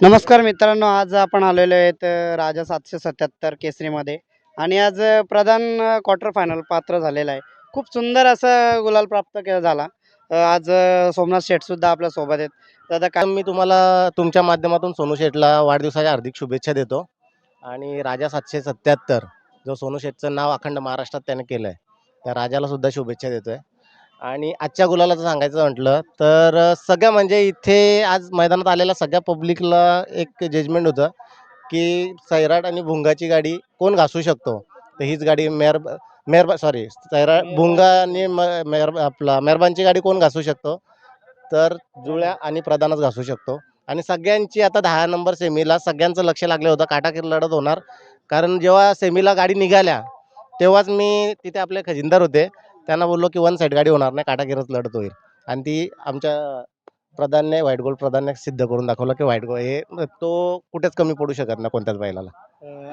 नमस्कार मित्रांनो, आज आपण आलेलो आहेत राजा 777 केसरीमध्ये आणि आज प्रधान क्वार्टर फायनल पात्र झालेला आहे. खूप सुंदर असा गुलाल प्राप्त केला झाला. आज सोमनाथ शेठसुद्धा आपल्या सोबत आहेत. दादा काय मी तुम्हाला तुमच्या माध्यमातून सोनू शेठला वाढदिवसाच्या हार्दिक शुभेच्छा देतो. आणि राजा 777 जो सोनू शेठचं नाव अखंड महाराष्ट्रात त्याने केलं आहे, त्या राजाला सुद्धा शुभेच्छा देतोय. आणि आजच्या गुलालाचं सांगायचं म्हटलं तर सगळ्या म्हणजे इथे आज मैदानात आलेल्या सगळ्या पब्लिकला एक जजमेंट होतं की सैराट आणि भुंगाची गाडी कोण घासू शकतो. तर हीच गाडी सैराट भुंगा आणि आपला मेहरबानची गाडी कोण घासू शकतो, तर जुळ्या आणि प्रधानच घासू शकतो. आणि सगळ्यांची आता 10 नंबर सेमीला सगळ्यांचं लक्ष लागलं होतं, काटाकीर लढत होणार. कारण जेव्हा सेमीला गाडी निघाल्या तेव्हाच मी तिथे आपले खजिनदार होते, त्यांना बोललो की वन साईड गाडी होणार नाही, काटाकीरच लढत होईल. आणि ती आमच्या प्रधानने व्हाईट गोल्ड प्रधानने सिद्ध करून दाखवलं की व्हाईट गोल्ड हे तो कुठेच कमी पडू शकत नाही कोणत्याच बैलाला.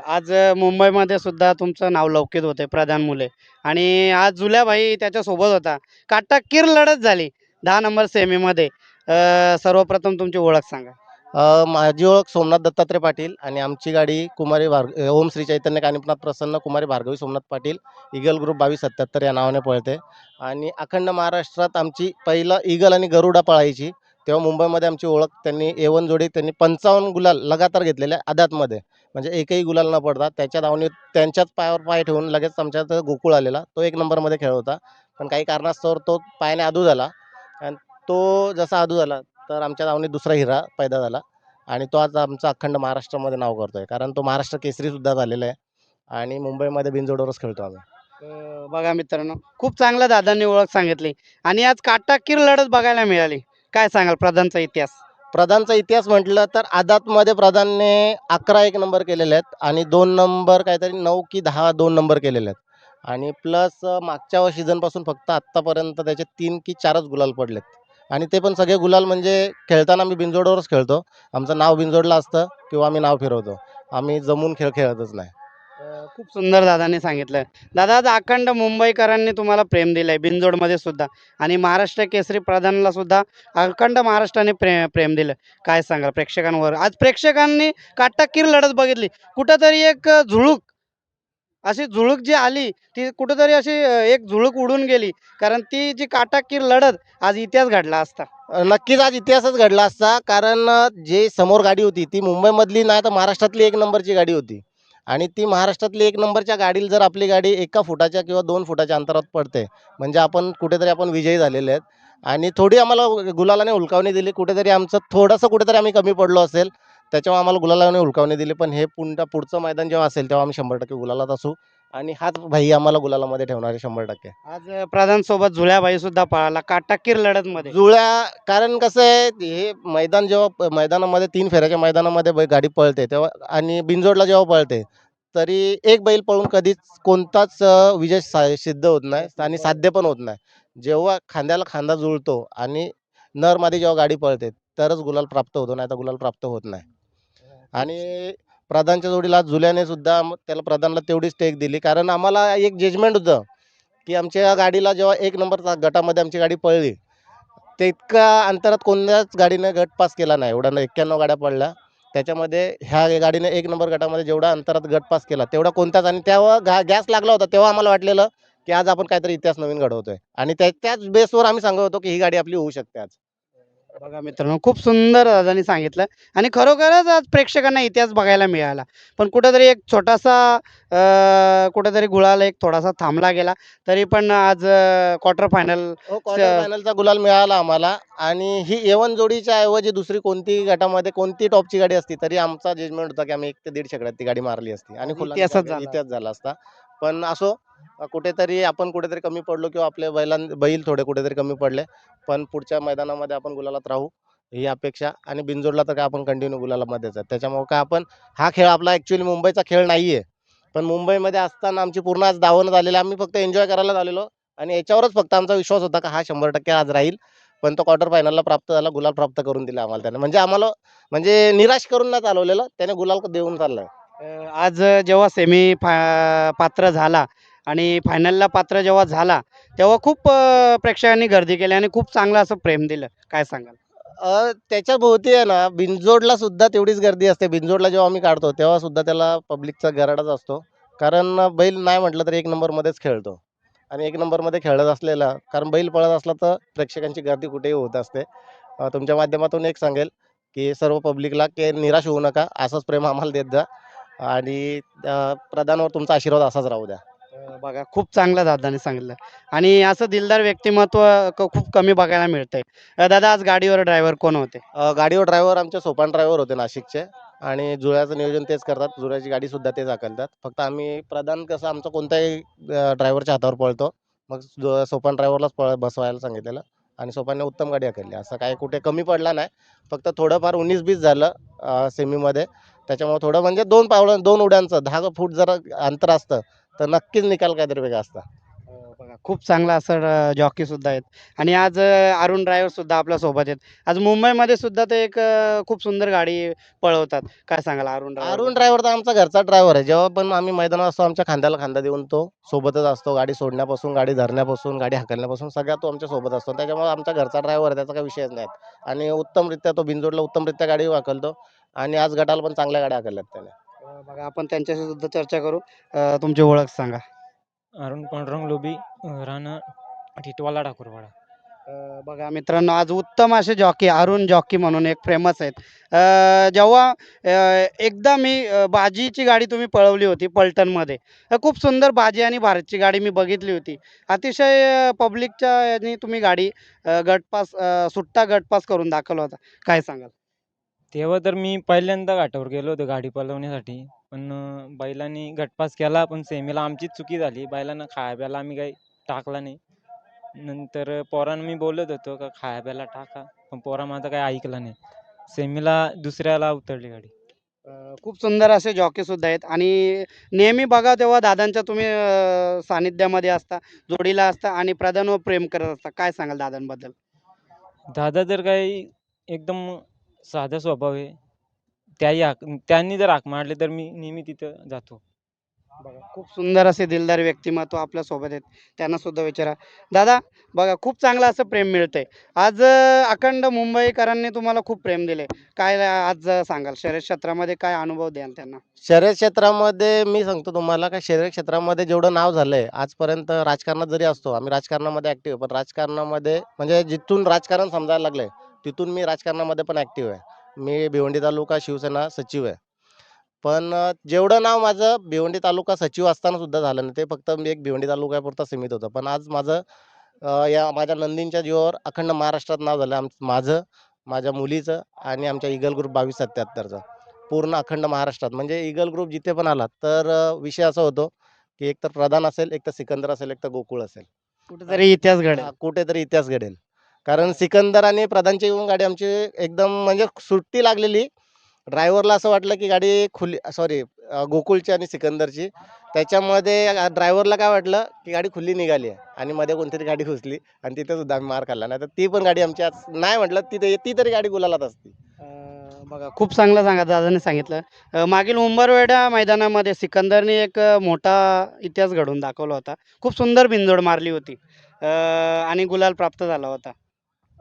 आज मुंबईमध्ये सुद्धा तुमचं नाव लौकिक होते प्रधान मुले आणि आज जुल्याभाई त्याच्यासोबत होता. काटाकीर लढत झाली 10 नंबर सेमीमध्ये. सर्वप्रथम तुमची ओळख सांगा. माझी ओळख सोमनाथ दत्तात्रय पाटील आणि आमची गाडी ओम श्री चैतन्य कानिपनाथ प्रसन्न कुमारी भार्गवी सोमनाथ पाटील ईगल ग्रुप 2277 या नावाने पळते. आणि अखंड महाराष्ट्रात आमची पहिलं ईगल आणि गरुडा पळायची, तेव्हा मुंबईमध्ये आमची ओळख त्यांनी A1 जोडी त्यांनी 55 गुलाल लगातार घेतलेल्या आदातमध्ये, म्हणजे एकही गुलाल न पडता त्याच्या धावणीत त्यांच्याच पायावर पाय ठेवून लगेच आमच्यात गोकुळ आलेला, तो 1 नंबरमध्ये खेळ होता. पण काही कारणास्तव तो पायाने आदू झाला आणि तो जसा आदू झाला तर आमच्या धावणीत दुसरा हिरा पैदा झाला. आणि तो आज आमचा अखंड महाराष्ट्रामध्ये नाव करतोय, कारण तो महाराष्ट्र केसरी सुद्धा झालेला आहे. आणि मुंबईमध्ये बिनजोडवरच खेळतो आम्ही. बघा मित्रांनो, खूप चांगल्या दादांनी ओळख सांगितली आणि आज काटाकीर लढत बघायला मिळाली. काय सांगाल प्रधानचा इतिहास? प्रधानचा इतिहास म्हटलं तर आदातमध्ये प्रधानने 11 1 नंबर केलेले आहेत आणि 2 नंबर काहीतरी 9 की 10 2 नंबर केलेले आहेत. आणि प्लस मागच्या सीझनपासून फक्त आत्तापर्यंत त्याचे 3 की 4च गुलाल पडलेत. आणि ते पण सगळे गुलाल म्हणजे खेळताना आम्ही बिनजोडवरच खेळतो. आमचं नाव बिनजोडला असतं किंवा आम्ही नाव फिरवतो. आम्ही जमून खेळ खेळतच नाही. खूप सुंदर दादांनी सांगितलं. दादा, आज अखंड मुंबईकरांनी तुम्हाला प्रेम दिलंय बिनजोडमध्ये सुद्धा आणि महाराष्ट्र केसरी प्रधानला सुद्धा अखंड महाराष्ट्राने प्रेम दिलं. काय सांगाल प्रेक्षकांवर? आज प्रेक्षकांनी काटाकीर लढत बघितली. कुठंतरी एक झुळूक, अशी झुळूक जी आली ती कुठंतरी अशी एक झुळूक उडून गेली. कारण ती जी काटाकीर लढत आज इतिहास घडला असता. नक्कीच आज इतिहासच घडला असता, कारण जे समोर गाडी होती ती मुंबईमधली नाही तर महाराष्ट्रातली 1 नंबरची गाडी होती. आणि ती महाराष्ट्रातली 1 नंबरच्या गाडीला जर आपली गाडी 1 फुटाच्या किंवा 2 फुटाच्या अंतरात पडते, म्हणजे आपण कुठेतरी आपण विजयी झालेले आहेत. आणि थोडी आम्हाला गुलालाने हुलकावणी दिली, कुठेतरी आमचं थोडंसं कुठेतरी आम्ही कमी पडलो असेल, त्याच्यामुळे आम्हाला गुलालाने हुलकावणी दिली. पण हे पुढचं मैदान जेव्हा असेल तेव्हा आम्ही 100% गुलालात असू आणि हाच भाई आम्हाला गुलालामध्ये ठेवणार आहे 100%. आज प्रधान सोबत जुळ्याबाई सुद्धा पळाला काटाकीर लढत मध्ये. जुळ्या, कारण कसं आहे हे मैदान जेव्हा मैदानामध्ये 3 फेऱ्याच्या मैदानामध्ये गाडी पळते तेव्हा आणि बिनजोडला जेव्हा पळते, तरी एक बैल पळून कधीच कोणताच विजय सिद्ध होत नाही आणि साध्य पण होत नाही. जेव्हा खांद्याला खांदा जुळतो आणि नरमध्ये जेव्हा गाडी पळते तरच गुलाल प्राप्त होतो, नाही तर गुलाल प्राप्त होत नाही. आणि प्रधानच्या जोडीला जुल्याने सुद्धा त्याला प्रधानला तेवढीच टेक दिली, कारण आम्हाला एक जजमेंट होतं की आमच्या गाडीला जेव्हा 1 नंबरचा गटामध्ये आमची गाडी पळली, ते इतक्या अंतरात कोणत्याच गाडीने गट पास केला नाही. एवढा 91 गाड्या पडल्या, त्याच्यामध्ये ह्या गाडीने 1 नंबर गटामध्ये जेवढा अंतरात गट पास केला तेवढा कोणताच. आणि तेव्हा गॅस लागला होता, तेव्हा आम्हाला वाटलेलं की आज आपण काहीतरी इतिहास नवीन घडवतोय. आणि त्याच बेसवर आम्ही सांगत होतो की ही गाडी आपली होऊ शकते आज. बघा मित्रांनो, खूप सुंदर दादांनी सांगितलं आणि खरोखरच आज प्रेक्षकांना इतिहास बघायला मिळाला. पण कुठेतरी एक छोटासा कुठेतरी गुलाल एक थोडासा थांबला गेला. तरी पण आज क्वार्टर फायनल क्वार्टर फायनलचा गुलाल मिळाला आम्हाला. आणि ही A1 जोडीच्या ऐवजी दुसरी कोणती गटामध्ये कोणती टॉपची गाडी असती तरी आमचा जजमेंट होता की आम्ही 1 ते 1.5 शेकड्यात ती गाडी मारली असती आणि इतिहास झाला असता. पण असो, कुठेतरी आपण कुठेतरी कमी पडलो किंवा आपले बैल थोडे कुठेतरी कमी पडले. पण पुढच्या मैदानामध्ये आपण गुलालात राहू ही अपेक्षा. आणि बिनजोडला तर काय आपण कंटिन्यू गुलालामध्येच आहे. त्याच्यामुळे काय आपण हा खेळ आपला ॲक्च्युअली मुंबईचा खेळ नाही आहे. पण मुंबईमध्ये असताना आमची पूर्ण आज दावण झालेली, आम्ही फक्त एन्जॉय करायला झालेलो आणि याच्यावरच फक्त आमचा विश्वास होता का हा 100% आज राहील. पण तो क्वार्टर फायनलला प्राप्त झाला, गुलाल प्राप्त करून दिला आम्हाला त्याने. म्हणजे आम्हाला म्हणजे निराश करून नाही चालवलेलं, त्याने गुलाल देऊन चाललाय. आज जेव्हा पात्र झाला आणि फायनलला पात्र जेव्हा झाला तेव्हा खूप प्रेक्षकांनी गर्दी केली आणि खूप चांगलं असं प्रेम दिलं. काय सांगाल? त्याच्या भोवती आहे ना, बिनजोडला सुद्धा तेवढीच गर्दी असते. बिनजोडला जेव्हा आम्ही काढतो, तेव्हा सुद्धा त्याला पब्लिकचा गराडाच असतो. कारण बैल नाही म्हटलं तर 1 नंबरमध्येच खेळतो आणि 1 नंबरमध्ये खेळत असलेला कारण बैल पळत असला तर प्रेक्षकांची गर्दी कुठेही होत असते. तुमच्या माध्यमातून एक सांगेल, की सर्व पब्लिकला की निराश होऊ नका. असंच प्रेम आम्हाला देत जा आणि प्रधानवर तुमचा आशीर्वाद असाच राहू द्या. बघा खूप चांगलं दादाने सांगितलं आणि असं दिलदार व्यक्तिमत्व खूप कमी बघायला मिळतंय. दादा आज गाडीवर ड्रायव्हर कोण होते? गाडीवर ड्रायव्हर आमचे सोपान ड्रायव्हर होते नाशिकचे आणि जुळ्याचं नियोजन तेच करतात. जुळ्याची गाडीसुद्धा तेच हाकलतात. फक्त आम्ही प्रधान कसं आमचा कोणत्याही ड्रायव्हरच्या हातावर पळतो. मग सोपान ड्रायव्हरलाच बसवायला सांगितलेलं आणि सोपानने उत्तम गाडी हाकलली. असं काही कुठे कमी पडला नाही. फक्त थोडंफार 19-20 झालं सेमीमध्ये. त्याच्यामुळे थोडं म्हणजे 2 पावलं 2 उड्यांचं 10 फूट जर अंतर असतं, तर नक्कीच निकाल काहीतरी वेगळा असता. बघा खूप चांगला असं जॉकी सुद्धा आहेत आणि आज अरुण ड्रायव्हर सुद्धा आपल्या सोबत आहेत. आज मुंबईमध्ये सुद्धा ते एक खूप सुंदर गाडी पळवतात. काय सांगाल अरुण अरुण ड्रायव्हर? ड्रायव्हर तर आमचा घरचा ड्रायव्हर आहे. जेव्हा पण आम्ही मैदानात असतो, आमच्या खांद्याला खांदा देऊन तो सोबतच असतो. गाडी सोडण्यापासून, गाडी धरण्यापासून, गाडी हाकलण्यापासून सगळ्यात तो आमच्या सोबत असतो. त्याच्यामुळे आमचा घरचा ड्रायव्हर आहे, त्याचा काही विषयच नाही. आणि उत्तमरित्या तो बिनजोडला उत्तमरित्या गाडी हाकलतो आणि आज गटाला पण चांगल्या गाड्या हाकलल्यात त्याने. बघा आपण त्यांच्याशी सुद्धा चर्चा करू. तुमची ओळख सांगा. अरुण पांडुरंग लोभी, राहणं टिटवाला ठाकूरवाडा. बघा मित्रांनो आज उत्तम असे जॉकी अरुण जॉकी म्हणून एक फेमस आहेत. जेव्हा एकदा मी बाजीची गाडी तुम्ही पळवली होती पलटणमध्ये. खूप सुंदर बाजी आणि भारतची गाडी मी बघितली होती. अतिशय पब्लिकच्या यानी तुम्ही गाडी गटपास सुट्टा गटपास करून दाखवला होता. काय सांगाल? तेव्हा तर मी पहिल्यांदा घाटावर गेलो होतो गाडी पळवण्यासाठी. पण बैलांनी गटपास केला, पण सेमीला आमचीच चुकी झाली. बैलांना खाया-प्यायला आम्ही काही टाकला नाही. नंतर पोरांना मी बोलत होतो का खाया-प्यायला टाका, पण पोरा माझं काही ऐकलं नाही. सेमीला दुसऱ्याला उतरली गाडी. खूप सुंदर असे जॉकी सुद्धा आहेत आणि नेहमी बघा तेव्हा दादांच्या तुम्ही सानिध्यामध्ये असता, जोडीला असता आणि प्रधानवर प्रेम करत असता. काय सांगाल दादांबद्दल? दादा तर काही एकदम साधा स्वभाव आहे. त्यांनी जर हाक मारली तर मी नेहमी तिथं जातो. बघा खूप सुंदर असे दिलदार व्यक्तिमत्व आपल्या सोबत आहेत. त्यांना सुद्धा विचारा. दादा बघा खूप चांगलं असं प्रेम मिळतंय. आज अखंड मुंबईकरांनी तुम्हाला खूप प्रेम दिले. काय आज सांगाल? शर्यत क्षेत्रामध्ये काय अनुभव द्याल त्यांना? शर्यत क्षेत्रामध्ये मी सांगतो तुम्हाला, का शर्यत क्षेत्रामध्ये जेवढं नाव झालंय आजपर्यंत राजकारणात जरी असतो, आम्ही राजकारणामध्ये ॲक्टिव्ह आहे. पण राजकारणामध्ये म्हणजे जिथून राजकारण समजायला लागलंय, तिथून मी राजकारणामध्ये पण ॲक्टिव्ह आहे. मी भिवंडी तालुका शिवसेना सचिव आहे. पण जेवढं नाव माझं भिवंडी तालुका सचिव असताना सुद्धा झालं नाही. ते फक्त मी एक भिवंडी तालुक्यापुरतं सीमित होतं. पण आज माझं या माझ्या नंदींच्या जीवावर अखंड महाराष्ट्रात नाव झालं. माझं, माझ्या मुलीचं आणि आमच्या ईगल ग्रुप 2277चं. पूर्ण अखंड महाराष्ट्रात म्हणजे ईगल ग्रुप जिथे पण आला तर विषय असा होतो, की एक तर प्रधान असेल, एक तर सिकंदर असेल, एक तर गोकुळ असेल. कुठेतरी इतिहास घडेल. कुठेतरी इतिहास घडेल. कारण सिकंदर आणि प्रधानची येऊन गाडी आमची एकदम म्हणजे सुट्टी लागलेली. ड्रायव्हरला असं वाटलं की गाडी खुली सॉरी गोकुळची आणि सिकंदरची. त्याच्यामध्ये ड्रायव्हरला काय वाटलं की गाडी खुली निघाली आहे आणि मध्ये कोणतरी गाडी घुसली आणि तिथे सुद्धा आम्ही मार खाल्ला. नाहीतर ती पण गाडी आमची आज नाही म्हटलं ती तरी गाडी गुलालात असती. बघा खूप चांगलं सांगा दादाने सांगितलं. मागील उंबरवेढा मैदानामध्ये सिकंदरने एक मोठा इतिहास घडवून दाखवला होता. खूप सुंदर बिनजोड मारली होती आणि गुलाल प्राप्त झाला होता.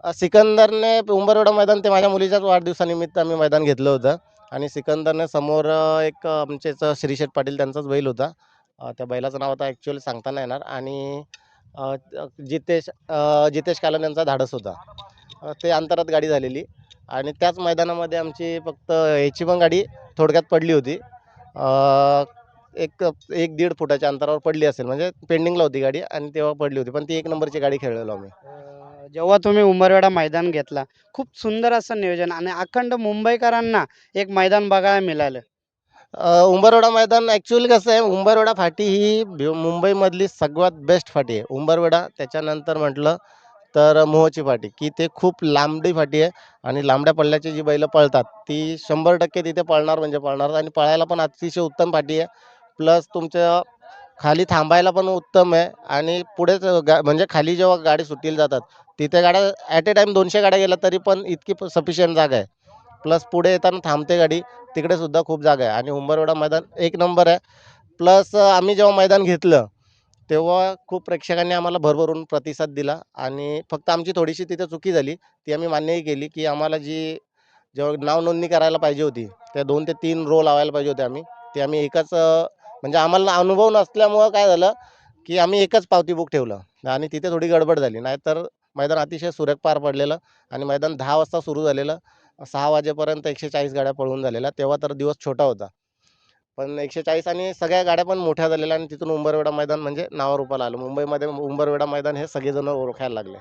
सिकंदरने उंबरवेढा मैदान ते माझ्या मुलीच्याच वाढदिवसानिमित्त आम्ही मैदान घेतलं होतं आणि सिकंदरने समोर एक आमचेच श्रीशेठ पाटील त्यांचाच बैल होता. त्या बैलाचं नाव आता ॲक्च्युअली सांगता नाही येणार आणि जितेश कालन यांचा धाडस होता. ते अंतरात गाडी झालेली आणि त्याच मैदानामध्ये आमची फक्त याची पण गाडी थोडक्यात पडली होती. एक 1-1.5 फुटाच्या अंतरावर पडली असेल म्हणजे पेंडिंगला होती गाडी आणि तेव्हा पडली होती. पण ती 1 नंबरची गाडी खेळलेलो आम्ही. जेव्हा तुम्ही उंबरवेढा मैदान घेतला, खूप सुंदर असं नियोजन आणि अखंड मुंबईकरांना एक मैदान बघायला मिळालं. उंबरवेढा मैदान ॲक्च्युअली कसं आहे, उंबरवेढा फाटी ही मुंबईमधली सगळ्यात बेस्ट फाटी आहे. उंबरवेढा त्याच्यानंतर म्हटलं तर मोहोची फाटी, की ते खूप लांबडी फाटी आहे आणि लांबड्या पल्ल्याची जी बैलं पळतात, ती 100% तिथे पळणार म्हणजे पळणार आणि पळायला पण अतिशय उत्तम फाटी आहे. प्लस तुमच्या खाली थांबायला पण उत्तम आहे आणि पुढेच म्हणजे खाली जेव्हा गाडी सुट्टीला जातात, तिथे गाड्या ॲट अ टाईम 200 गाड्या गेल्या तरी पण इतकी सफिशियंट जागा आहे. प्लस पुढे येताना थांबते गाडी, तिकडे सुद्धा खूप जागा आहे आणि उंबरवेढा मैदान एक नंबर आहे. प्लस आम्ही जेव्हा मैदान घेतलं, तेव्हा खूप प्रेक्षकांनी आम्हाला भरभरून प्रतिसाद दिला आणि फक्त आमची थोडीशी तिथे चुकी झाली. ती आम्ही मान्यही केली, की आम्हाला जेव्हा नाव नोंदणी करायला पाहिजे होती, त्या 2 ते 3 रो लावायला पाहिजे होते आम्ही. ते आम्ही एकच म्हणजे आम्हाला अनुभव नसल्यामुळं काय झालं, की आम्ही एकच पावती बुक ठेवलं आणि तिथे थोडी गडबड झाली. नाहीतर मैदान अतिशय सुरेख पार पडलेलं आणि मैदान 10 वाजता सुरू झालेलं. 6 वाजेपर्यंत 140 गाड्या पळवून झालेल्या. तेव्हा तर दिवस छोटा होता. पण 140 आणि सगळ्या गाड्या पण मोठ्या झालेल्या आणि तिथून उंबरवेढा मैदान म्हणजे नावारूपाला आलं. मुंबईमध्ये उंबरवेढा मैदान हे सगळेजण ओळखायला लागले.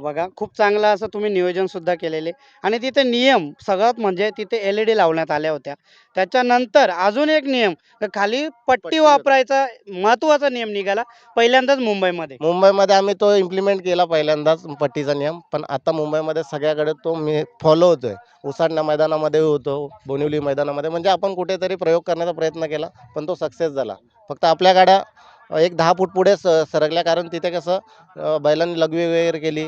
बघा खूप चांगलं असं तुम्ही नियोजन सुद्धा केलेले आणि तिथे नियम सगळ्यात म्हणजे तिथे LED लावण्यात आल्या होत्या. त्याच्यानंतर अजून एक नियम खाली पट्टी पट्टी होती. वापरायचा महत्त्वाचा नियम निघाला पहिल्यांदाच मुंबईमध्ये. मुंबईमध्ये आम्ही तो इम्प्लिमेंट केला पहिल्यांदाच पट्टीचा नियम. पण आता मुंबईमध्ये सगळ्याकडे तो मी फॉलो होतोय. उसाटणा मैदानामध्ये होतो, बोनिवली मैदानामध्ये म्हणजे आपण कुठेतरी प्रयोग करण्याचा प्रयत्न केला, पण तो सक्सेस झाला. फक्त आपल्या गाड्या एक 10 फूट पुढे सरकल्या कारण तिथे कसं बैलांनी लघवी वगैरे केली.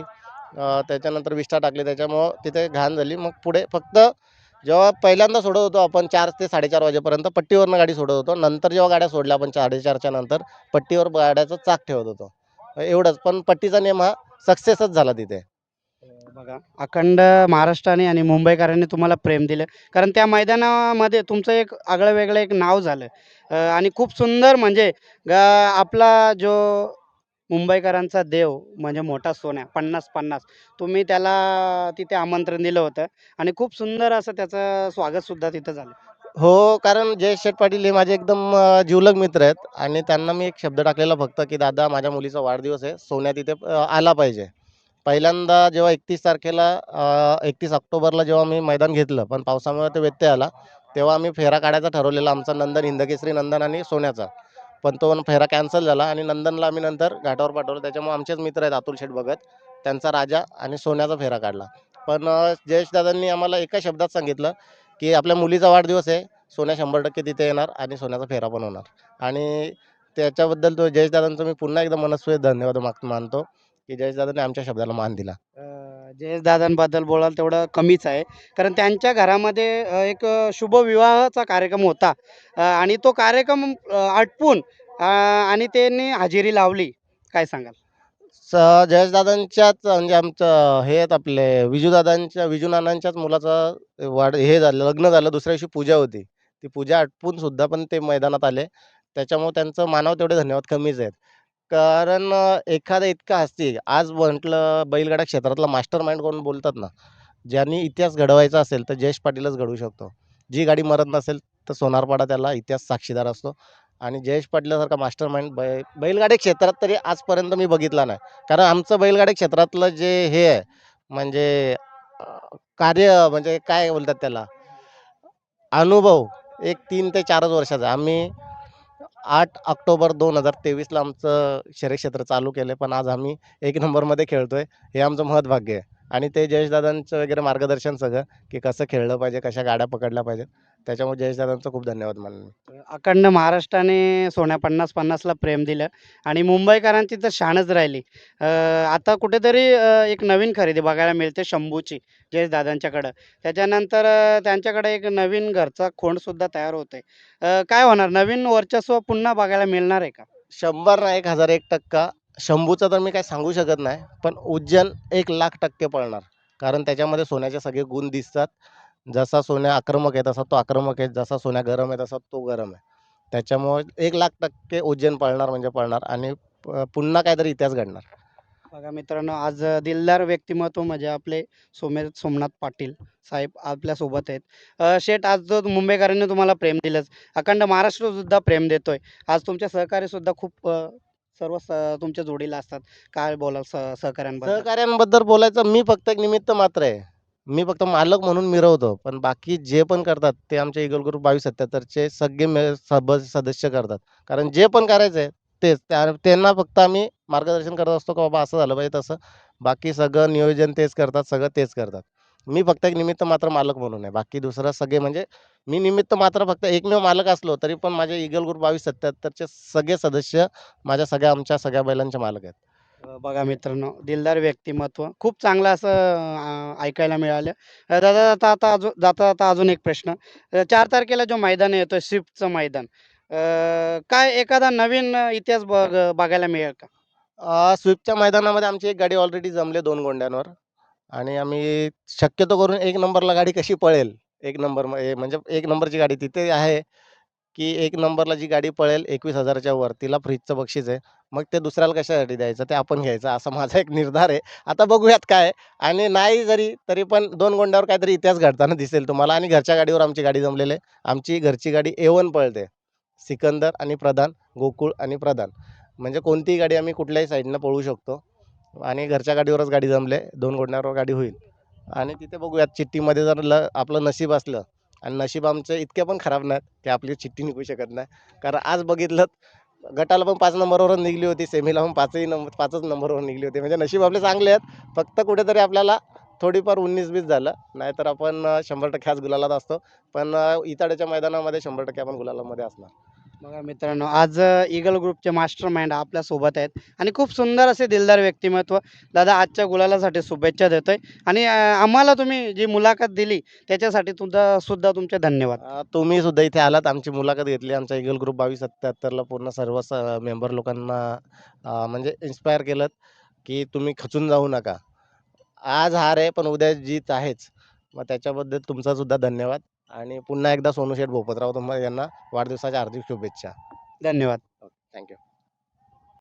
त्याच्यानंतर विष्ठा टाकली त्याच्यामुळं तिथे घाण झाली. मग पुढे फक्त जेव्हा पहिल्यांदा सोडत होतो आपण 4 ते 4:30 वाजेपर्यंत पट्टीवरनं गाडी सोडत होतो. नंतर जेव्हा गाड्या सोडल्या आपण 4:30च्या नंतर पट्टीवर गाड्याचं चाक ठेवत होतो. एवढंच. पण पट्टीचा नियम हा सक्सेसच झाला तिथे. बघा अखंड महाराष्ट्राने आणि मुंबईकरांनी तुम्हाला प्रेम दिलं कारण त्या मैदानामध्ये तुमचं एक आगळं वेगळं एक नाव झालं आणि खूप सुंदर म्हणजे आपला जो मुंबईकरांचा देव म्हणजे मोठा सोन्या 50-50 तुम्ही त्याला तिथे आमंत्रण दिलं होतं आणि खूप सुंदर असं त्याचं स्वागत सुद्धा तिथं झालं. हो, कारण जयेश शेठ पाटील हे माझे एकदम जिवलग मित्र आहेत आणि त्यांना मी एक शब्द टाकलेला फक्त, की "दादा माझ्या मुलीचा वाढदिवस आहे. सोन्या तिथे आला पाहिजे." पहिल्यांदा जेव्हा 31 तारखेला 31 ऑक्टोबरला जेव्हा मी मैदान घेतलं, पण पावसामुळे ते व्यत्यय आला. तेव्हा आम्ही फेरा काढायचा ठरवलेला आमचा नंदन, हिंदकेसरी नंदन आणि सोन्याचा. पण तो फेरा कॅन्सल झाला आणि नंदनला आम्ही नंतर घाटावर पाठवलं. त्याच्यामुळे आमचेच मित्र आहेत अतुल शेठ भगत, त्यांचा राजा आणि सोन्याचा फेरा काढला. पण जयेश दादांनी आम्हाला एका शब्दात सांगितलं, की "आपल्या मुलीचा वाढदिवस आहे. सोन्या 100% तिथे येणार आणि सोन्याचा फेरा पण होणार." आणि त्याच्याबद्दल तो जयेश दादांचं मी पुन्हा एकदा मनस्वी धन्यवाद मानतो, की जयेश दादांनी आमच्या शब्दाला मान दिला. जयेश दादांबद्दल बोलाल तेवढं कमीच आहे. कारण त्यांच्या घरामध्ये एक शुभविवाहाचा कार्यक्रम होता आणि तो कार्यक्रम आटपून आणि त्यांनी हजेरी लावली. काय सांगाल? जयेश दादांच्याच म्हणजे आमचं हे आहेत आपले विजू नानांच्याच मुलाचं हे झालं, लग्न झालं. दुसऱ्या दिवशी पूजा होती. ती पूजा आटपून सुद्धा पण ते मैदानात आले. त्याच्यामुळे त्यांचं मानावं तेवढे धन्यवाद कमीच आहेत. कारण एखादा इतका हस्ती आज म्हटलं बैलगाडा क्षेत्रातला मास्टर माइंड कोण बोलतात ना, ज्यांनी इतिहास घडवायचा असेल तर जयेश पाटीलच घडवू शकतो. जी गाडी मरत नसेल तर सोनारपाडा त्याला इतिहास साक्षीदार असतो आणि जयेश पाटलासारखा मास्टर माइंड बैलगाडी क्षेत्रात तरी आजपर्यंत मी बघितला नाही. कारण आमचं बैलगाडी क्षेत्रातलं जे हे आहे म्हणजे अ, कार्य म्हणजे काय बोलतात त्याला, अनुभव एक 3 ते 4च वर्षाचा. आम्ही 8 ऑक्टोबर 2023ला आमचं शर्यत क्षेत्र चालू केलं पण आज आम्ही 1 नंबरमध्ये खेळतोय. हे आमचं महत्भाग्य आहे. आणि ते जयेशदादांचं वगैरे मार्गदर्शन सगळं, की कसं खेळलं पाहिजे, कशा गाड्या पकडल्या पाहिजेत. त्याच्यामुळे जयेशदादांचा खूप धन्यवाद मानेन मी. अखंड महाराष्ट्राने सोन्या 50-50ला प्रेम दिलं आणि मुंबईकरांची तर शानच राहिली. आता कुठेतरी एक नवीन खरेदी बघायला मिळते शंभूची जयेश दादांच्याकडं. त्याच्यानंतर त्यांच्याकडे एक नवीन घरचा खोंडसुद्धा तयार होतोय. काय होणार नवीन वर्चस्व पुन्हा बघायला मिळणार आहे का? 100 ना 1001% शंभूचं तर मी काही सांगू शकत नाही. पण उज्जैन 1,00,000% पळणार. कारण त्याच्यामध्ये सोन्याचे सगळे गुण दिसतात. जसा सोन्या आक्रमक आहे तसा तो आक्रमक आहे. जसा सोन्या गरम आहे तसा तो गरम आहे. त्याच्यामुळे 1,00,000% उज्जैन पळणार म्हणजे पळणार आणि पुन्हा काहीतरी इतिहास घडणार. बघा मित्रांनो, आज दिलदार व्यक्तिमत्व म्हणजे आपले सोमनाथ पाटील साहेब आपल्यासोबत आहेत. शेठ आज जो मुंबईकरांनी तुम्हाला प्रेम दिलंच, अखंड महाराष्ट्रसुद्धा प्रेम देतोय. आज तुमचे सहकार्यसुद्धा खूप सर्व तुमच्या जोडीला असतात. काय बोलाल सहकाऱ्यांबद्दल? सहकाऱ्यांबद्दल बोलायचं मी फक्त एक निमित्त मात्र आहे. मी फक्त मालक म्हणून मिरवतो. पण बाकी जे पण करतात ते आमच्या ईगल ग्रुप 2277चे सगळे सदस्य करतात. कारण जे पण करायचंय तेच. त्यांना फक्त आम्ही मार्गदर्शन करत असतो, की बाबा असं झालं पाहिजे तसं. बाकी सगळं नियोजन तेच करतात, सगळं तेच करतात. मी फक्त एक निमित्त मात्र मालक म्हणून आहे. बाकी दुसरं सगळे म्हणजे मी निमित्त मात्र फक्त एकमेव मालक असलो तरी पण माझे ईगल ग्रुप 2277चे सगळे सदस्य माझ्या आमच्या सगळ्या बैलांचे मालक आहेत. बघा मित्रांनो, दिलदार व्यक्तिमत्व खूप चांगलं असं ऐकायला मिळालं. जाता जाता अजून एक प्रश्न. 4 तारखेला जो मैदान येतोय स्विफ्टचं मैदान, काय एखादा नवीन इतिहास बघायला मिळेल का? स्वीपच्या मैदानामध्ये आमची एक गाडी ऑलरेडी जमले 2 गोंड्यांवर आणि आम्ही शक्यतो करून 1 नंबरला गाडी कशी पळेल, 1 नंबर म्हणजे 1 नंबरची गाडी तिथे आहे, की 1 नंबरला जी गाडी पळेल 21,000च्या वर तिला फ्रीजचं बक्षीस आहे. मग ते दुसऱ्याला कशासाठी द्यायचं ते आपण घ्यायचं असा माझा एक निर्धार आहे. आता बघूयात काय आहे. आणि नाही जरी तरी पण 2 गोंड्यावर काहीतरी इतिहास घडताना दिसेल तुम्हाला आणि घरच्या गाडीवर आमची गाडी जमलेली आहे. आमची घरची गाडी A1 पळते. सिकंदर आणि प्रधान, गोकुळ आणि प्रधान. म्हणजे कोणतीही गाडी आम्ही कुठल्याही साईडनं पळवू शकतो आणि घरच्या गाडीवरच गाडी जमले 2 गोंड्यावर गाडी होईल आणि तिथे बघूयात चिठ्ठीमध्ये जर आपलं नशीब असलं आणि नशीब आमचे इतके पण खराब नाहीत की आपली चिठ्ठी निघू शकत नाही. कारण आज बघितलं गटाला पण 5 नंबरवरून निघली होती, सेमीला पण 5च नंबरवर निघली होती. म्हणजे नशीब आपले चांगले आहेत. फक्त कुठेतरी आपल्याला थोडीफार 19-20 झालं. नाहीतर आपण 100% आज गुलालात असतो. पण इताड्याच्या मैदानामध्ये 100% आपण गुलालामध्ये असणार. बघा मित्रांनो, आज ईगल ग्रुपचे मास्टर माइंड आपल्या सोबत आहेत आणि खूप सुंदर असे दिलदार व्यक्तिमत्व. दादा आजच्या गुलालासाठी शुभेच्छा देतोय आणि आम्हाला तुम्ही जी मुलाखत दिली त्याच्यासाठी सुद्धा तुमचे धन्यवाद. तुम्ही सुद्धा इथे आलात, आमची मुलाखत घेतली. आमचा ईगल ग्रुप 2277ला पूर्ण सर्व मेंबर लोकांना म्हणजे इन्स्पायर केलंत, की तुम्ही खचून जाऊ नका. आज हार आहे, पण उद्या जीत आहेच. मग त्याच्याबद्दल तुमचा सुद्धा धन्यवाद आणि पुन्हा एकदा सोनू शेठ भोपतराव यांना वाढदिवसाच्या हार्दिक शुभेच्छा. धन्यवाद. थँक्यू.